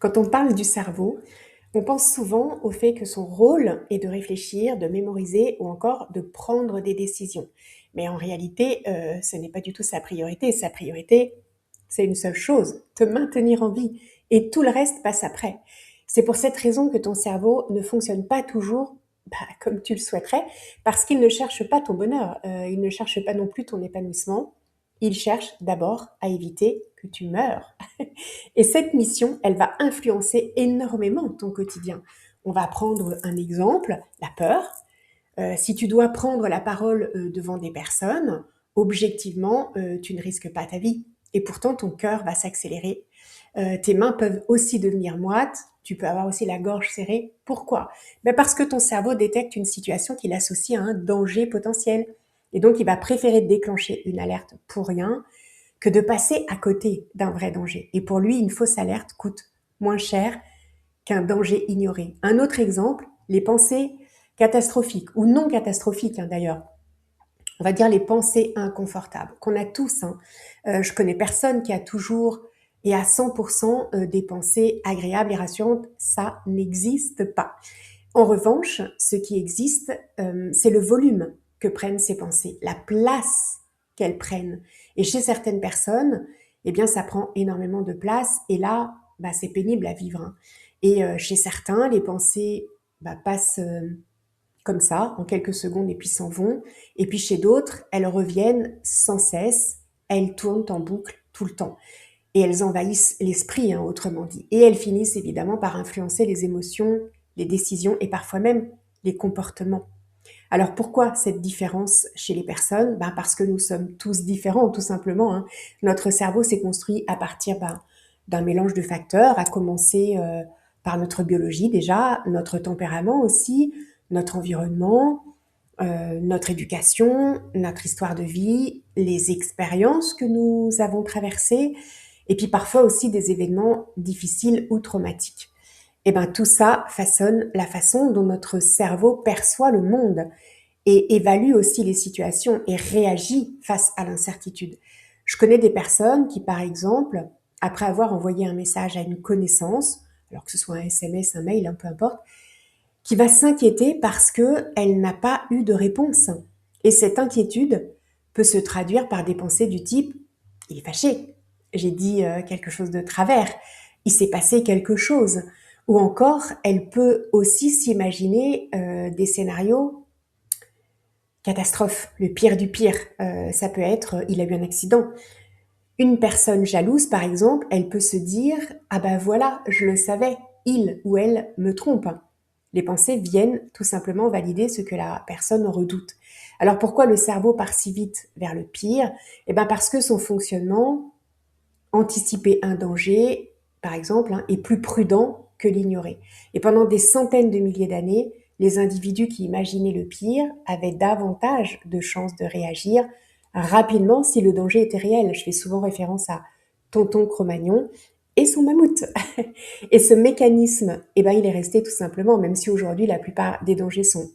Quand on parle du cerveau, on pense souvent au fait que son rôle est de réfléchir, de mémoriser ou encore de prendre des décisions. Mais en réalité, ce n'est pas du tout sa priorité. Sa priorité, c'est une seule chose, te maintenir en vie. Et tout le reste passe après. C'est pour cette raison que ton cerveau ne fonctionne pas toujours comme tu le souhaiterais, parce qu'il ne cherche pas ton bonheur, il ne cherche pas non plus ton épanouissement. Il cherche d'abord à éviter que tu meurs. Et cette mission, elle va influencer énormément ton quotidien. On va prendre un exemple, la peur. Si tu dois prendre la parole devant des personnes, objectivement, tu ne risques pas ta vie. Et pourtant, ton cœur va s'accélérer. Tes mains peuvent aussi devenir moites. Tu peux avoir aussi la gorge serrée. Pourquoi? Ben parce que ton cerveau détecte une situation qu'il associe à un danger potentiel. Et donc, il va préférer déclencher une alerte pour rien que de passer à côté d'un vrai danger. Et pour lui, une fausse alerte coûte moins cher qu'un danger ignoré. Un autre exemple, les pensées catastrophiques ou non catastrophiques d'ailleurs. On va dire les pensées inconfortables qu'on a tous. Je connais personne qui a toujours et à 100% des pensées agréables et rassurantes. Ça n'existe pas. En revanche, ce qui existe, c'est le volume que prennent ces pensées, la place qu'elles prennent. Et chez certaines personnes, eh bien, ça prend énormément de place. Et là, c'est pénible à vivre. Et chez certains, les pensées passent comme ça, en quelques secondes, et puis s'en vont. Et puis chez d'autres, elles reviennent sans cesse, elles tournent en boucle tout le temps. Et elles envahissent l'esprit, autrement dit. Et elles finissent évidemment par influencer les émotions, les décisions et parfois même les comportements. Alors pourquoi cette différence chez les personnes? Parce que nous sommes tous différents, tout simplement. Notre cerveau s'est construit à partir d'un mélange de facteurs, à commencer par notre biologie déjà, notre tempérament aussi, notre environnement, notre éducation, notre histoire de vie, les expériences que nous avons traversées, et puis parfois aussi des événements difficiles ou traumatiques. Et tout ça façonne la façon dont notre cerveau perçoit le monde et évalue aussi les situations et réagit face à l'incertitude. Je connais des personnes qui, par exemple, après avoir envoyé un message à une connaissance, alors que ce soit un SMS, un mail, peu importe, qui va s'inquiéter parce qu'elle n'a pas eu de réponse. Et cette inquiétude peut se traduire par des pensées du type « il est fâché, j'ai dit quelque chose de travers, il s'est passé quelque chose ». Ou encore, elle peut aussi s'imaginer des scénarios catastrophes, le pire du pire. Ça peut être il a eu un accident. Une personne jalouse, par exemple, elle peut se dire « ah voilà, je le savais, il ou elle me trompe ». Les pensées viennent tout simplement valider ce que la personne redoute. Alors pourquoi le cerveau part si vite vers le pire? Parce que son fonctionnement, anticiper un danger, par exemple, est plus prudent que l'ignorer. Et pendant des centaines de milliers d'années, les individus qui imaginaient le pire avaient davantage de chances de réagir rapidement si le danger était réel. Je fais souvent référence à Tonton Cro-Magnon et son mammouth. Et ce mécanisme, il est resté tout simplement, même si aujourd'hui la plupart des dangers sont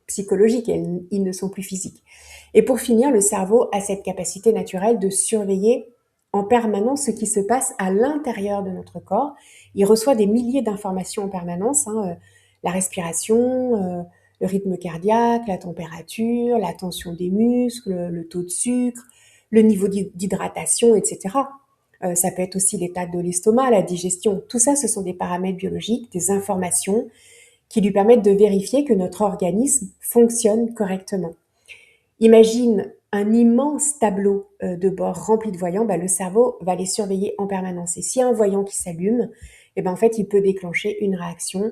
psychologiques et ils ne sont plus physiques. Et pour finir, le cerveau a cette capacité naturelle de surveiller en permanence ce qui se passe à l'intérieur de notre corps. Il reçoit des milliers d'informations en permanence, la respiration, le rythme cardiaque, la température, la tension des muscles, le taux de sucre, le niveau d'hydratation, etc. Ça peut être aussi l'état de l'estomac, la digestion. Tout ça, ce sont des paramètres biologiques, des informations qui lui permettent de vérifier que notre organisme fonctionne correctement. Imagine un immense tableau de bord rempli de voyants, le cerveau va les surveiller en permanence. Et s'il y a un voyant qui s'allume, en fait, il peut déclencher une réaction,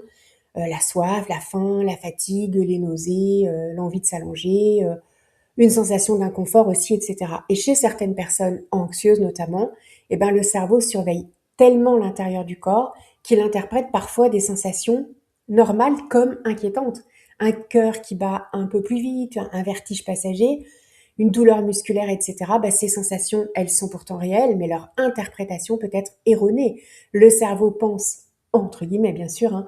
la soif, la faim, la fatigue, les nausées, l'envie de s'allonger, une sensation d'inconfort aussi, etc. Et chez certaines personnes anxieuses notamment, le cerveau surveille tellement l'intérieur du corps qu'il interprète parfois des sensations normales comme inquiétantes. Un cœur qui bat un peu plus vite, un vertige passager, une douleur musculaire, etc. Ces sensations, elles sont pourtant réelles, mais leur interprétation peut être erronée. Le cerveau pense, entre guillemets bien sûr,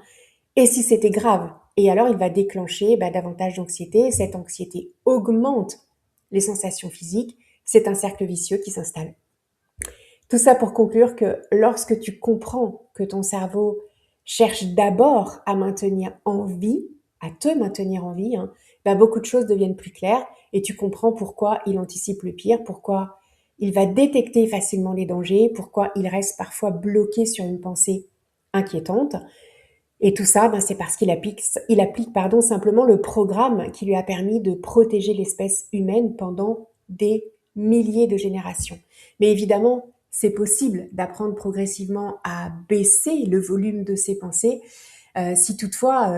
et si c'était grave? Et alors il va déclencher davantage d'anxiété, cette anxiété augmente les sensations physiques, c'est un cercle vicieux qui s'installe. Tout ça pour conclure que lorsque tu comprends que ton cerveau cherche d'abord à maintenir en vie, à te maintenir en vie, hein, bah, beaucoup de choses deviennent plus claires et tu comprends pourquoi il anticipe le pire, pourquoi il va détecter facilement les dangers, pourquoi il reste parfois bloqué sur une pensée inquiétante. Et tout ça, ben, c'est parce qu'il applique simplement le programme qui lui a permis de protéger l'espèce humaine pendant des milliers de générations. Mais évidemment, c'est possible d'apprendre progressivement à baisser le volume de ses pensées si toutefois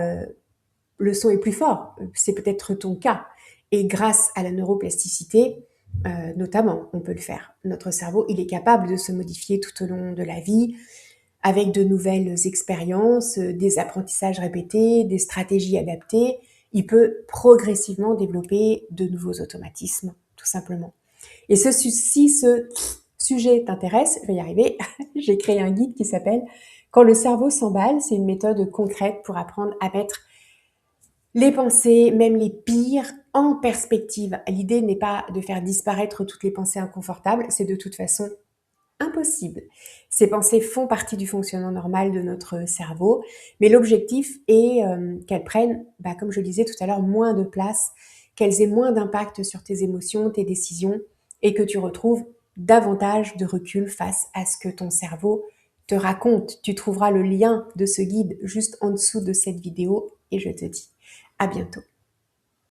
le son est plus fort. C'est peut-être ton cas. Et grâce à la neuroplasticité, notamment, on peut le faire. Notre cerveau, il est capable de se modifier tout au long de la vie avec de nouvelles expériences, des apprentissages répétés, des stratégies adaptées. Il peut progressivement développer de nouveaux automatismes, tout simplement. Et si ce sujet t'intéresse, je vais y arriver, j'ai créé un guide qui s'appelle Quand le cerveau s'emballe. C'est une méthode concrète pour apprendre à mettre les pensées, même les pires, en perspective. L'idée n'est pas de faire disparaître toutes les pensées inconfortables, c'est de toute façon impossible. Ces pensées font partie du fonctionnement normal de notre cerveau, mais l'objectif est qu'elles prennent, bah, comme je le disais tout à l'heure, moins de place, qu'elles aient moins d'impact sur tes émotions, tes décisions, et que tu retrouves davantage de recul face à ce que ton cerveau te raconte. Tu trouveras le lien de ce guide juste en dessous de cette vidéo, et je te dis à bientôt.